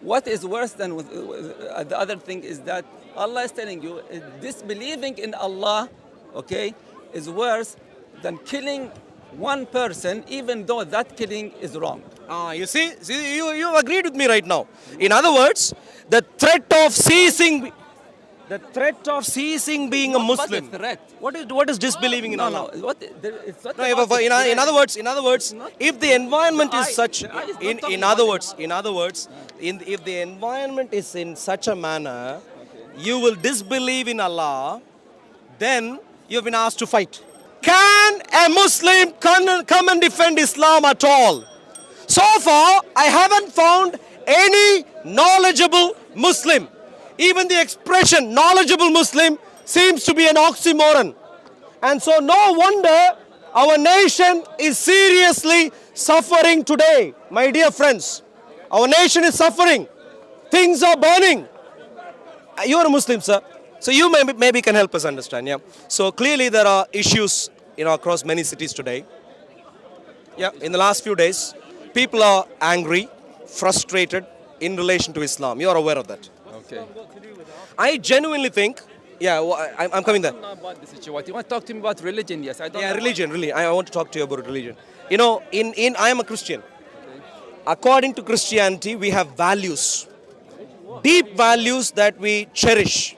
what is worse than the other thing is that Allah is telling you disbelieving in Allah, okay, is worse than killing one person, even though that killing is wrong. You see, you agreed with me right now. In other words, the threat of ceasing being a Muslim. What is threat? What is disbelieving in Allah? No. It's not No, about but the in other words, if the environment is such, in other words, if the environment is in such a manner, you will disbelieve in Allah, then you have been asked to fight. Can a Muslim come and defend Islam at all? So far, I haven't found any knowledgeable Muslim. Even the expression knowledgeable Muslim seems to be an oxymoron. And so no wonder our nation is seriously suffering today. My dear friends, our nation is suffering. Things are burning. You are a Muslim, sir. So you maybe can help us understand. Yeah. So clearly there are issues across many cities today. Yeah. In the last few days, people are angry, frustrated in relation to Islam. You are aware of that. Okay. I genuinely think, I'm coming there. I don't know about this issue. What you want to talk to me about religion? Yes, I don't. Yeah, know religion, really. I want to talk to you about religion. I am a Christian. According to Christianity, we have values, deep values that we cherish.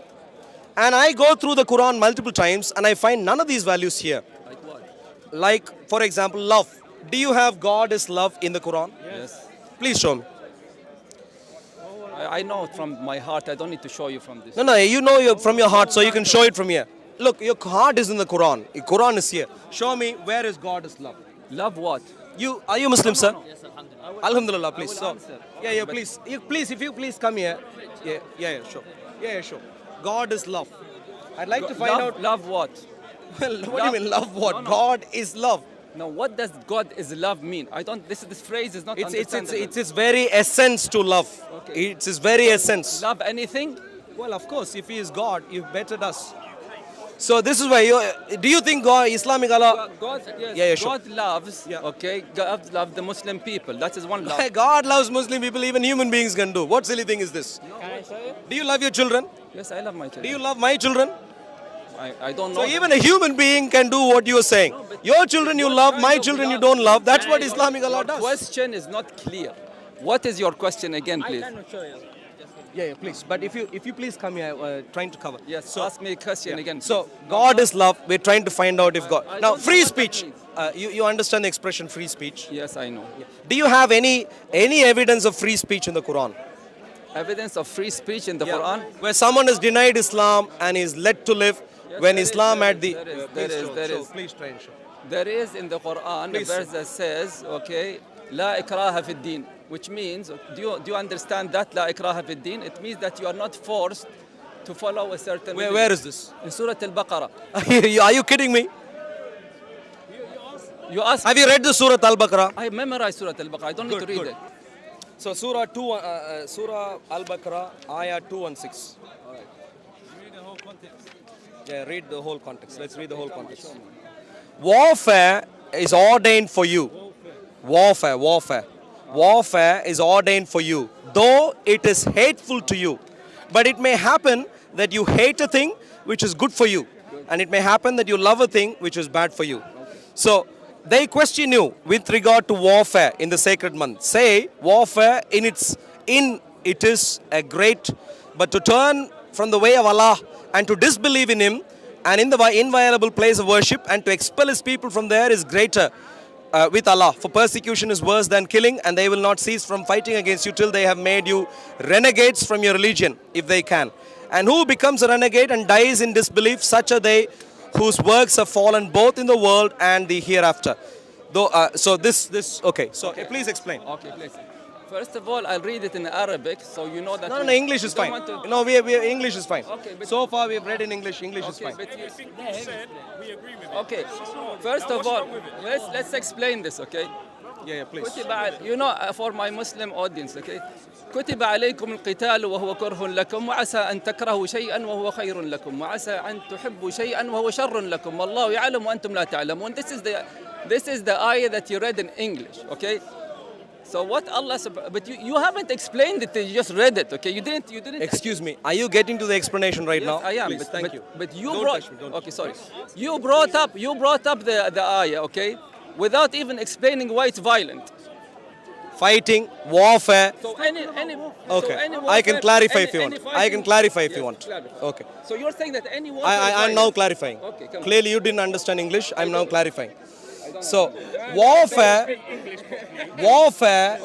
And I go through the Quran multiple times and I find none of these values here. Like what? Like, for example, love. Do you have God is love in the Quran? Yes. Please show me. I know it from my heart. I don't need to show you from this. No, you know from your heart, so you can show it from here. Look, your heart is in the Quran. The Quran is here. Show me where is God is love. Love what? Are you Muslim, sir? Yes, alhamdulillah. Alhamdulillah, please. I will answer. Please. If you please come here. Sure. Sure. God is love. I'd like to find out. Love what? Well, what do you mean love what? No. God is love. Now, what does God is love mean? I don't. This phrase is not understandable. It's its very essence to love. Okay. It's his very essence. Love anything? Well, of course, if he is God, he bettered us. So this is why do you think God, Islamic Allah? God, yes. Sure. God loves. Yeah. Okay. God loves the Muslim people. That is one love. God loves Muslim people. Even human beings can do. What silly thing is this? Can I say it? Do you love your children? Yes, I love my children. Do you love my children? I don't know. So even a human being can do what you are saying. Your children you love, my children you don't love. That's what Islamic Allah does. Your question is not clear. What is your question again, please? I cannot show you. Yeah, please. But if you please come here, trying to cover. Yes. So ask me a question again. So God is love. We're trying to find out if God. I Now, don't free know what that speech. means. You understand the expression free speech? Yes, I know. Do you have any evidence of free speech in the Quran? Evidence of free speech in the Quran? Where someone has denied Islam and is led to live when Islam had the. There is. Please try and show. There is in the Quran a verse that says, okay, La ikraha fi din, which means, do you understand that, La ikraha fi din? It means that you are not forced to follow a certain religion. Where is this? In Surah Al-Baqarah. Are you kidding me? You ask. Have you read the Surah Al-Baqarah? I memorized Surah Al-Baqarah. I don't need to read Good. it. So Surah Al-Baqarah, Ayah 216. Read the whole context. Yeah, read the whole context. Let's read the whole context. Warfare is ordained for you. Warfare is ordained for you, though it is hateful to you. But it may happen that you hate a thing which is good for you, and it may happen that you love a thing which is bad for you. So they question you with regard to warfare in the sacred month. Say warfare it is a great, but to turn from the way of Allah and to disbelieve in Him and in the inviolable place of worship and to expel His people from there is greater with Allah. For persecution is worse than killing, and they will not cease from fighting against you till they have made you renegades from your religion, if they can. And who becomes a renegade and dies in disbelief, such are they whose works have fallen both in the world and the hereafter. Okay. So please explain. Okay, please. First of all, I'll read it in Arabic, so you know that. No, English is fine. No, English is fine. Okay, but so far we've read in English. English is okay, fine. but you said we agree with it. okay. First of all, let's explain this, okay? Yeah, please. For my Muslim audience, okay? كتب عليكم القتال وهو كره لكم وعسى أن تكرهوا شيئا وهو خير لكم وعسى أن تحبوا شيئا وهو شر لكم والله يعلم وأنتم لا تعلمون. This is the ayah that you read in English, okay? So what Allah, but you haven't explained it, you just read it, okay? You didn't. Excuse me, are you getting to the explanation right Yes, now? I am. Please, thank you. But you Don't brought. touch me, don't Okay, sorry. You brought up the ayah, okay, without even explaining why it's violent. Fighting, warfare. So any Okay, so any I can warfare, clarify any- if you any want. I fighting- can clarify if Yes, you want. clarify. Okay. So you're saying that any warfare is I'm now violent. clarifying. Okay, come on. Clearly, you didn't understand English. I'm now clarifying. So, warfare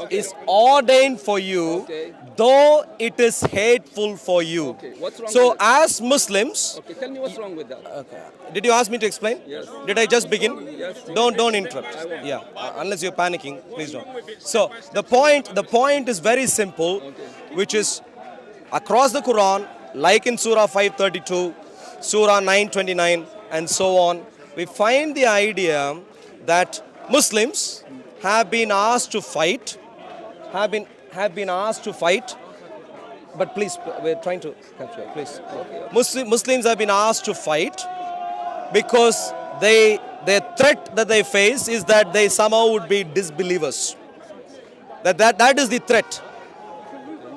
is ordained for you, Okay. though it is hateful for you. Okay, what's wrong So, with it? as Muslims, Okay, tell me what's wrong with that. did you ask me to explain? Yes. Did I just begin? Yes. Don't interrupt. Yeah, unless you're panicking, please don't. So the point is very simple, which is across the Quran, like in Surah 532, Surah 929, and so on, we find the idea that Muslims have been asked to fight, have been asked to fight. But please, we're trying to capture. Please, Muslims have been asked to fight because their threat that they face is that they somehow would be disbelievers. That is the threat.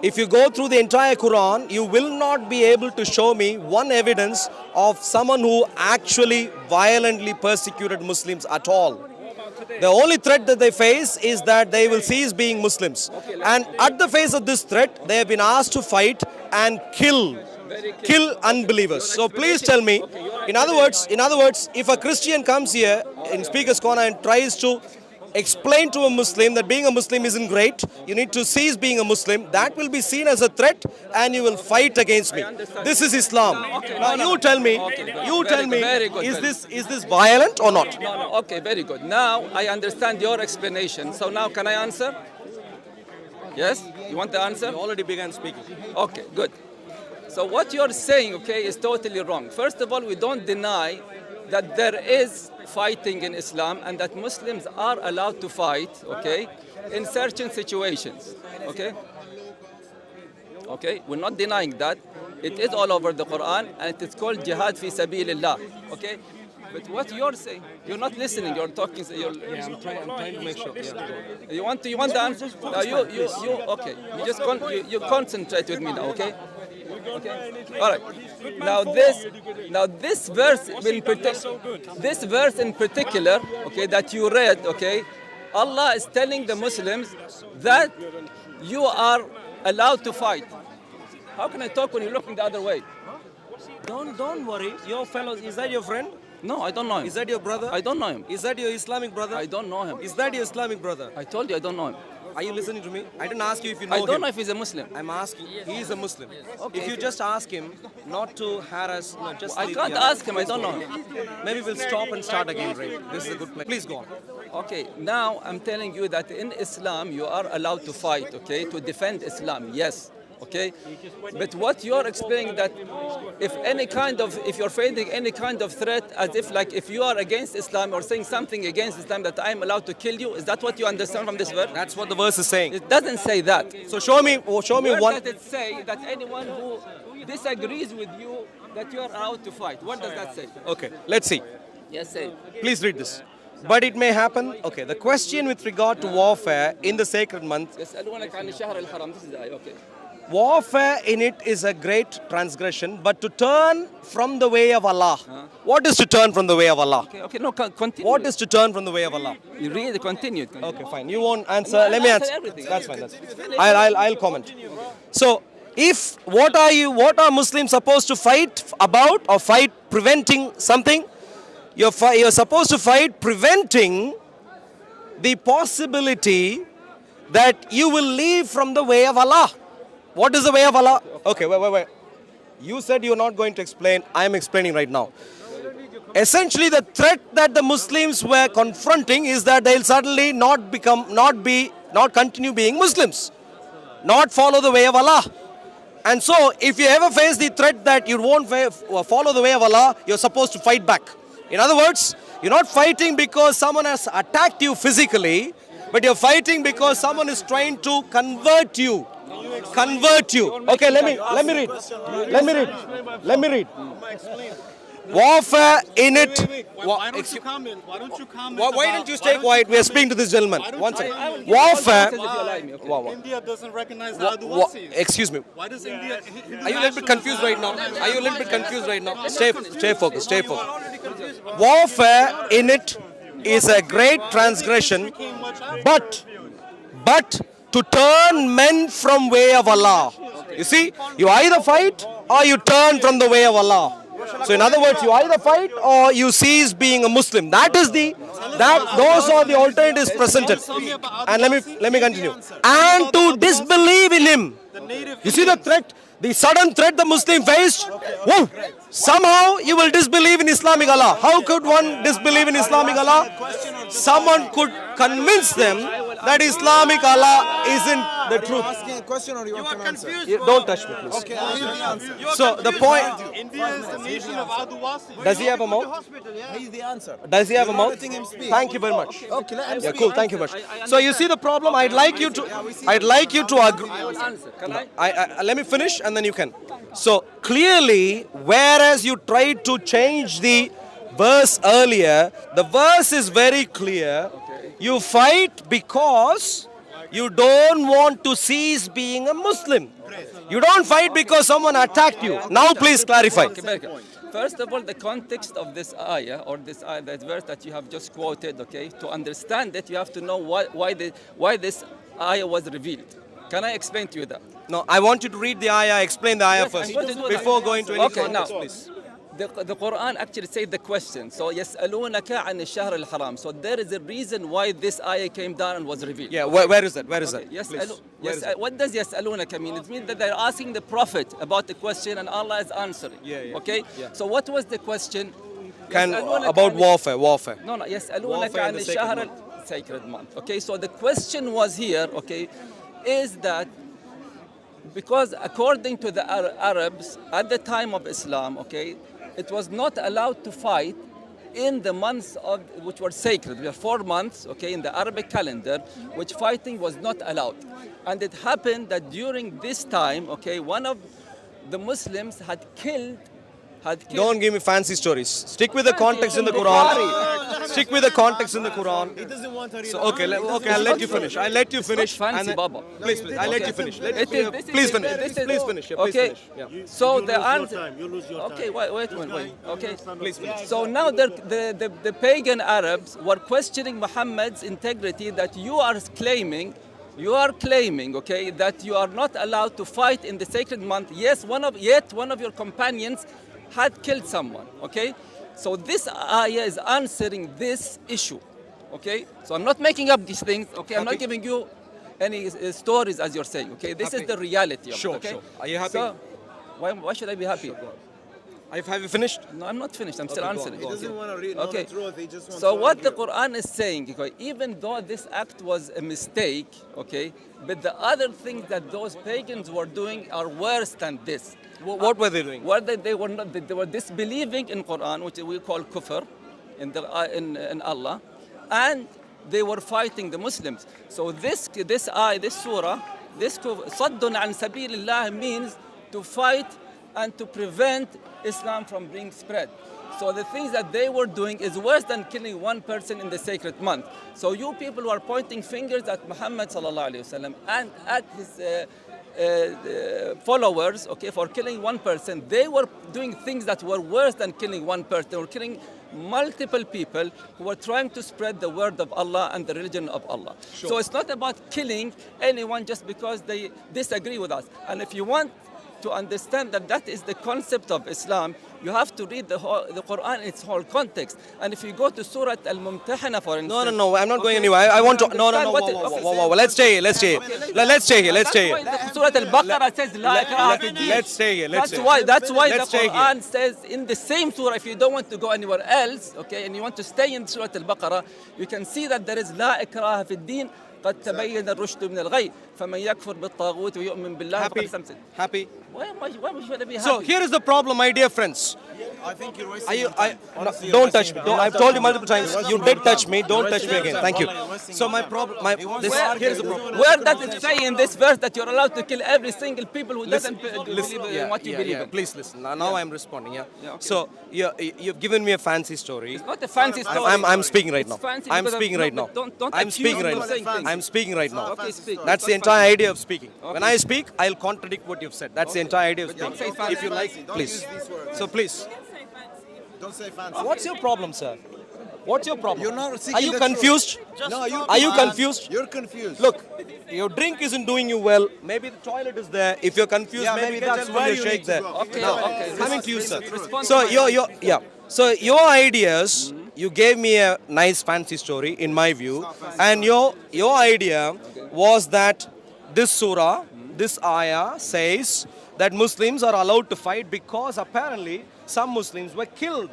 If you go through the entire Quran, you will not be able to show me one evidence of someone who actually violently persecuted Muslims at all. The only threat that they face is that they will cease being Muslims. And at the face of this threat, they have been asked to fight and kill unbelievers. So please tell me, in other words, if a Christian comes here in Speaker's Corner and tries to explain to a Muslim that being a Muslim isn't great, you need to cease being a Muslim, that will be seen as a threat and you will fight against me. This is Islam. Now you tell me, is this violent or not? No, okay, very good. Now I understand your explanation. So now can I answer? Yes? You want the answer? You already began speaking. Okay, good. So what you're saying, okay, is totally wrong. First of all, we don't deny that there is fighting in Islam and that Muslims are allowed to fight, okay, in certain situations, okay? Okay, we're not denying that. It is all over the Quran and it is called jihad fi sabilillah, okay? But what you're saying, you're not listening, you're talking. I'm trying to make sure. Yeah. You want the answer? Now okay. You concentrate with me now, okay? Okay. All right. Now this verse in particular, okay, that you read, okay, Allah is telling the Muslims that you are allowed to fight. How can I talk when you're looking the other way? Don't worry. Your fellows, is that your friend? No, I don't know him. Is that your brother? I don't know him. Is that your Islamic brother? I don't know him. Is that your Islamic brother? I told you I don't know him. Are you listening to me? I didn't ask you if you know him. I don't know if he's a Muslim. I'm asking. He is a Muslim. Okay. If you just ask him not to harass, just I leave can't here. ask him. I don't know him. Maybe we'll stop and start again, Ray. This is a good place. Please go on. Okay, now I'm telling you that in Islam you are allowed to fight, okay, to defend Islam, yes, okay? But what you're explaining that if you're facing any kind of threat, as if you are against Islam or saying something against Islam, that I'm allowed to kill you, is that what you understand from this verse? That's what the verse is saying. It doesn't say that. So show me Where one. does it say that anyone who disagrees with you, that you are allowed to fight? What does that say? Okay, let's see. Yes, say it. Please read this. But it may happen. Okay, the question with regard to warfare in the sacred month. يسألونك عن الشهر الحرام. This is the ayah, okay. Warfare in it is a great transgression, but to turn from the way of Allah. What is to turn from the way of Allah? Okay, no, continue. What is to turn from the way of Allah? You read, continue. Okay, fine. You won't answer. No, Let me I'll answer. answer everything. That's fine. I'll comment. So, what are Muslims supposed to fight about or fight preventing something? You're supposed to fight preventing the possibility that you will leave from the way of Allah. What is the way of Allah? Okay, wait. You said you're not going to explain. I am explaining right now. Essentially, the threat that the Muslims were confronting is that they'll suddenly not continue being Muslims, not follow the way of Allah. And so, if you ever face the threat that you won't follow the way of Allah, you're supposed to fight back. In other words, you're not fighting because someone has attacked you physically, but you're fighting because someone is trying to convert you. Okay, let me read. Warfare in it. Why don't you comment? Why don't you comment? Why don't you stay quiet? We are speaking to this gentleman. One second. Warfare. India doesn't recognize the Aduwasi. Excuse me. Why does India? Are you a little bit confused right now? Are you a little bit confused right now? Stay focused. Stay focused. Warfare in it is a great transgression, but to turn men from way of Allah. You see, you either fight or you turn from the way of Allah. So in other words, you either fight or you cease being a Muslim. Those are the alternatives presented. And let me continue. And to disbelieve in him. You see the threat, the sudden threat the Muslim faced? Whoa. Somehow you will disbelieve in Islamic Allah. How could one disbelieve in Islamic Allah? Someone could convince them that Islamic Allah isn't the truth. Asking a question or you want to answer? Don't touch me, please. Okay, I'll give the answer. So the point. India is the nation of Aduwasi. Does he have a mouth? He's the answer. Does he have a You're not mouth? letting him speak. Thank you very much. Okay, let him Yeah, speak. cool. Thank you very much. So you see the problem. I'd like you to agree. I will answer. Can I? Let me finish and then you can. So clearly, whereas you tried to change the verse earlier, the verse is very clear. You fight because you don't want to cease being a Muslim. You don't fight because someone attacked you. Now please clarify. First of all, the context of this ayah or that verse that you have just quoted, okay, to understand it, you have to know why this ayah was revealed. Can I explain to you that? No, I want you to read the ayah, explain the ayah Yes, first, I'm going to do that. before going to any Okay, context, now, please. The Quran actually said the question. So, يَسْأَلُونَكَ عَنِ الشَّهْرِ الْحَرَامِ. So there is a reason why this ayah came down and was revealed. Yeah, where is that? Where is that? Yes, Please. what does يَسْأَلُونَكَ mean? It means that they're asking the Prophet about the question and Allah is answering. Yeah. Okay? Yeah. So what was the question? About warfare. No, يَسْأَلُونَكَ Warfare in عَنِ the sacred الشَّهْرِ sacred month. Okay, so the question was here, okay, is that because according to the Arabs at the time of Islam, okay, it was not allowed to fight in the months which were sacred. There were 4 months, okay, in the Arabic calendar, which fighting was not allowed. And it happened that during this time, okay, one of the Muslims had killed. Don't give me fancy stories. Stick with the context in the Quran. Stick with the context in the Quran. He doesn't want to read. So, okay, I'll let you finish. I'll let you finish. Fancy, and then- Baba. Please, I'll let you finish. Please finish. Please finish. Yeah, please Okay. finish. Yeah. So You the lose your answer. time. You lose your Okay, time. wait. Okay. Please finish. So now the pagan Arabs were questioning Muhammad's integrity that you are claiming, okay, that you are not allowed to fight in the sacred month. Yes, one of your companions had killed someone, okay? So this ayah is answering this issue, okay? So I'm not making up these things, okay? I'm not giving you any stories as you're saying, okay? This is the reality of it, okay? Sure. Are you happy? So, why should I be happy? Have you finished? No, I'm not finished. I'm still answering. He doesn't want to read Okay. the truth. He just wants So to what the argue. Quran is saying, okay, even though this act was a mistake, okay, but the other things that those pagans were doing are worse than this. What were they doing? They were disbelieving in Quran, which we call kufr, in Allah, and they were fighting the Muslims. So this surah, صَدٌّ عَنْ سَبِيلِ اللَّهِ means to fight and to prevent Islam from being spread. So the things that they were doing is worse than killing one person in the sacred month. So you people who are pointing fingers at Muhammad sallallahu alaihi wasallam and at his followers, okay, for killing one person, they were doing things that were worse than killing one person. They were killing multiple people who were trying to spread the word of Allah and the religion of Allah. Sure. So it's not about killing anyone just because they disagree with us. And if you want to understand that is the concept of Islam, you have to read the Quran in its whole context. And if you go to Surah Al-Mumtahana, for instance... No, I'm not going anywhere. I want to... No. Whoa. Let's stay here. Let's stay here. Surah Al-Baqarah says, La ikraha fi din. Let's stay here. That's why the Let's stay here. Quran says in the same surah, if you don't want to go anywhere else, okay, and you want to stay in Surah Al-Baqarah, you can see that there is La ikraha fi din. قد تبين الرشد من الغي فمن يكفر بالطاغوت ويؤمن بالله فقد استمسك. Happy? Why should I be happy? So here is the problem, my dear friends. I think you're wasting Are you? your time. No, Honestly, you're don't wasting touch me. your Don't, time. I've told you multiple times. You're You wasting did your touch time. me. Don't touch me again. Thank you. You're wasting So your my time. problem. Here's the problem. Where does it say in this verse that you're allowed to kill every single people who doesn't believe in what you believe in? Please listen. Now I'm responding. Yeah. Yeah, okay. So you've given me a fancy story. It's not a fancy story. I'm speaking right It's now. fancy I'm because speaking no, right now. but don't I'm accuse speaking me right of now. saying things. I'm speaking right now. Okay, speak. That's the It's not entire fancy. idea of speaking. When I speak, I'll contradict what you've said. That's the entire idea of Don't speaking. say fancy. If you like, Don't please. use these words. So please. Don't say fancy. What's your problem, sir? What's your problem? You're not seeking Are you the truth. confused? No, Are you confused? You're confused. Look, your drink isn't doing you well. Maybe the toilet is there. If you're confused, Yeah, maybe maybe that's that's where where you you shake need to there. go. Okay, Now, okay. coming to you, sir. Respond So to my yeah. So your ideas, you gave me a nice fancy story in my view, and your idea was that this surah, this ayah says that Muslims are allowed to fight because apparently some Muslims were killed.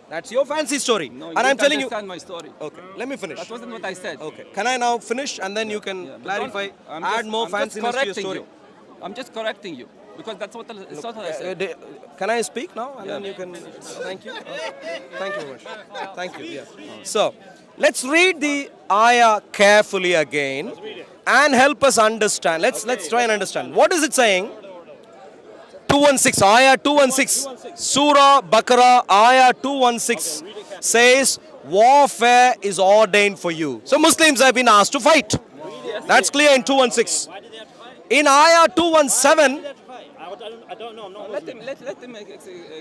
That's your fancy story. No, And I'm telling you. understand my story. Okay, let me finish. That wasn't what I said. Okay, can I now finish and then you can Yeah, but clarify, don't- add more I'm just fanciness to your correcting story? you. I'm just correcting you because that's what I said. Can I speak now? And then you can. Thank you. Thank you very much. Thank you. Yeah. So, let's read the ayah carefully again and help us understand. Let's try and understand. What is it saying? 216, ayah 216. Surah Baqarah, ayah 216 says, warfare is ordained for you. So Muslims have been asked to fight. That's clear in 216. In ayah 217, Let him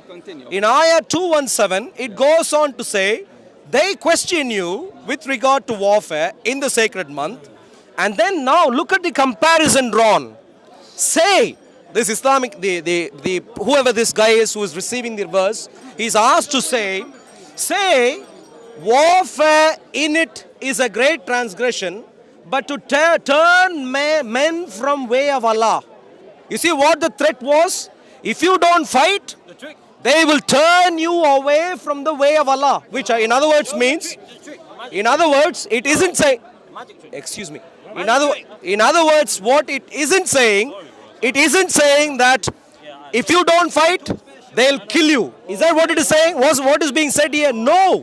continue. in ayah 217, it goes on to say, they question you with regard to warfare in the sacred month. And then now look at the comparison drawn. Say, this Islamic, the whoever this guy is who is receiving the verse, he's asked to say, warfare in it is a great transgression, but to turn men from way of Allah. You see what the threat was? If you don't fight, they will turn you away from the way of Allah, which in other words means, in other words, it isn't saying, excuse me, in other words, what it isn't saying that if you don't fight, they'll kill you. Is that what it is saying? What is being said here? No.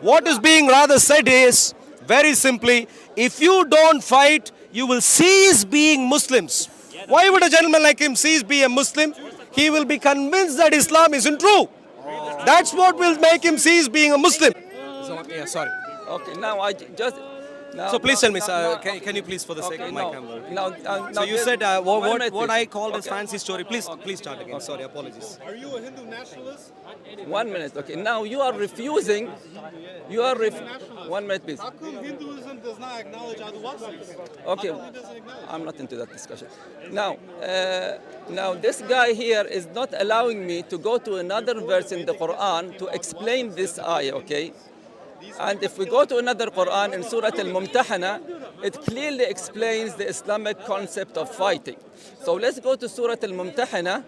What is being rather said is, very simply, if you don't fight, you will cease being Muslims. Why would a gentleman like him cease being a Muslim? He will be convinced that Islam isn't true. That's what will make him cease being a Muslim. Yeah, sorry. Okay, now I just. Now, So please tell me, sir, now- can you please, for the sake Okay, of my no. camera? Now, So you this- said one minute, what please. I called as Okay. fancy story. Please start again. Sorry, apologies. Are you a Hindu nationalist? 1 minute. Okay. Now you are refusing. One minute, please. How come Hinduism does not acknowledge Aduwasis? Okay. How come it doesn't acknowledge? I'm not into that discussion. Now this guy here is not allowing me to go to another verse in the Quran to explain this ayah, okay? And if we go to another Quran in Surah Al-Mumtahana, it clearly explains the Islamic concept of fighting. So let's go to Surah Al-Mumtahana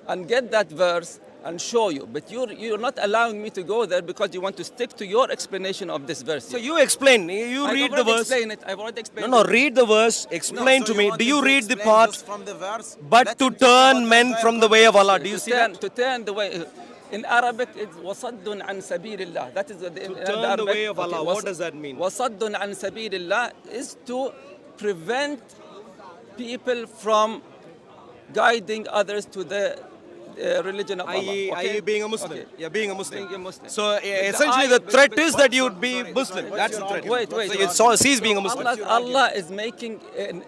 and get that verse and show you. But you're not allowing me to go there because you want to stick to your explanation of this verse. So you explain. You read the verse. I've already explained No, it. read the verse. Explain to me. Do you read the part? From the verse, But to turn men from the way of Allah. Do you see that? To turn the way. In Arabic, it's وَصَدٌّ عَنْ سَبِيلِ اللَّهِ. That is in turn the Arabic. way of Allah. What does that mean? وَصَدٌّ عَنْ سَبِيلِ اللَّهِ is to prevent people from guiding others to the religion of Allah. Are you being a Muslim? Okay. Yeah, being a Muslim. Being a Muslim. So The essentially, ayah- the threat but- is that you would be Muslim. That's the threat. Wait. So you saw cease being a Muslim. Allah is making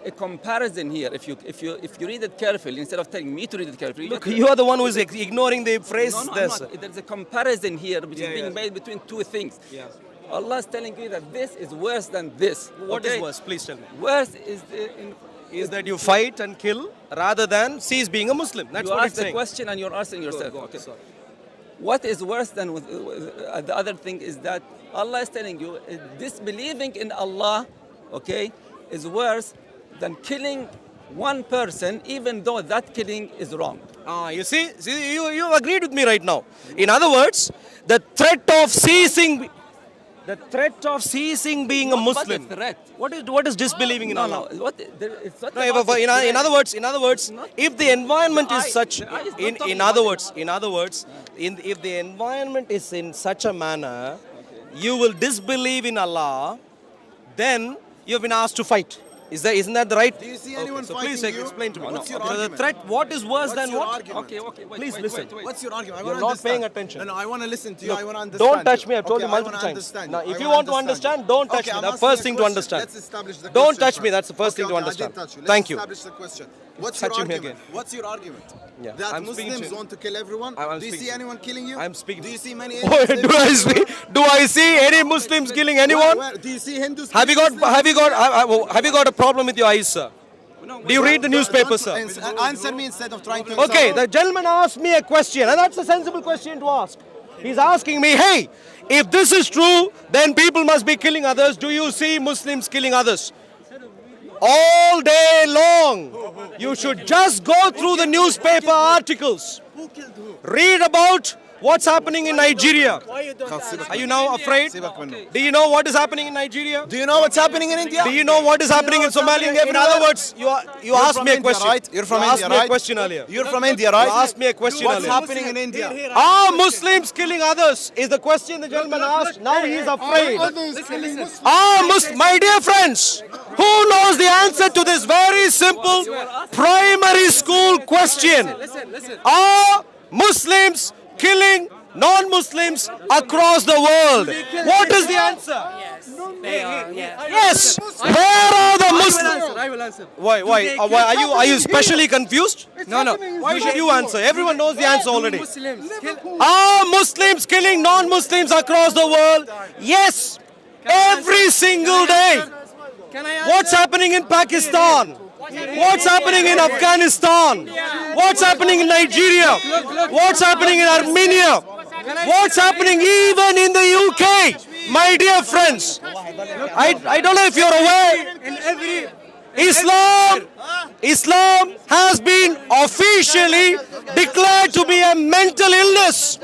a comparison here. If you read it carefully, instead of telling me to read it carefully, Look, you are the one who is ignoring the phrase. No, I'm this. not. There's a comparison here which Yeah, is being yeah. made between two things. Yeah. Allah is telling you that this is worse than this. What is okay? worse? Please tell me. Worse is Is that you fight and kill rather than cease being a Muslim. That's you what ask it's the saying. question and you're answering yourself. Go on, Okay. sorry. What is worse than the other thing is that Allah is telling you disbelieving in Allah, okay, is worse than killing one person, even though that killing is wrong. You see, you agreed with me right now. In other words, the threat of ceasing. The threat of ceasing being a Muslim. What a threat. What is disbelieving in Allah? No, what, it's not No, about in threat. other words, if the environment is such, I is not in talking other about words, if the environment is in such a manner, you will disbelieve in Allah, then you have been asked to fight. Isn't that the right? Do you see anyone So fighting please you? explain to me. What's your The argument? threat, what is worse What's than your what? argument? Okay, wait, Please listen. What's your argument? I You're wanna not understand. paying attention. No, I want to listen to you. Look, I want to understand. don't touch me. I've told Okay, you I multiple wanna times. understand Now, you. if I you wanna want to understand, don't touch Okay, me. I'm That's the asking first you a thing to question. understand. Let's establish the Don't question touch me. first. That's the first thing to Okay, understand. I didn't touch you. Thank Let's you. establish the question. What's your Touching me argument? again. What's your argument? Yeah, That I'm speaking Muslims to- want to kill everyone? I'm Do you speaking see to- anyone killing you? I'm speaking Do to- you see many Oh, Indians living do I see any Muslims killing anyone? Do you see Hindus Have you killing Muslims? have you got a problem with your eyes, sir? Do you read the newspaper, sir? Answer me instead of trying to Okay, insult. the gentleman asked me a question, and that's a sensible question to ask. He's asking me, hey, if this is true, then people must be killing others. Do you see Muslims killing others? All day long, you should just go through the newspaper articles. Read about what's happening in Nigeria. Are you now afraid? Do you know what is happening in Nigeria? Do you know what's happening in India? Do you know what is happening in Somalia? In other words, you asked from me a India, question. right? You're from You India, asked me a right? question earlier. You're from India, right? You asked me a question What's earlier. happening in India? Are Muslims killing others? Is the question the gentleman asked. Now he is afraid. My dear friends, who knows the answer to this very simple primary school question? Are Muslims killing non-Muslims across the world? What is the answer? They are, yeah. Yes. Where are the Muslims? I will answer. Why? Are you specially confused? No. Why should you answer? Everyone knows the answer already. Muslims kill. Are Muslims killing non-Muslims across the world? Yes. Every single day. Can I answer? What's happening in Pakistan? What's happening in Afghanistan? What's happening in Nigeria? What's happening in Armenia? What's happening even in the UK? My dear friends, I don't know if you're aware, In every Islam has been officially declared to be a mental illness.